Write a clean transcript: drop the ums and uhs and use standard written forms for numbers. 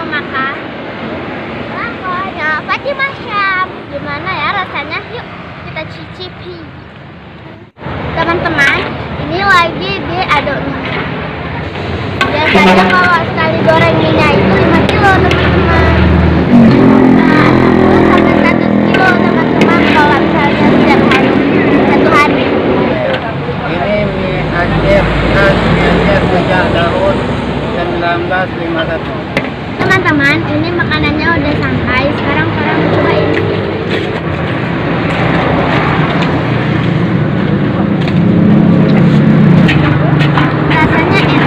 makan baksonya Fatimah Syam. Gimana ya rasanya? Yuk kita cicipi. Teman-teman, ini lagi diaduk minyak. Biasanya kalau sekali goreng minyak itu 5 kilo teman-teman. Nah, 60 sampai 100 kilo teman-teman kalau misalnya setiap hari, satu hari. Ini mie Aceh khas Aceh sejak tahun 1951. Teman-teman, ini makanannya udah sampai. Sekarang Farah mau cobain. Rasanya enak.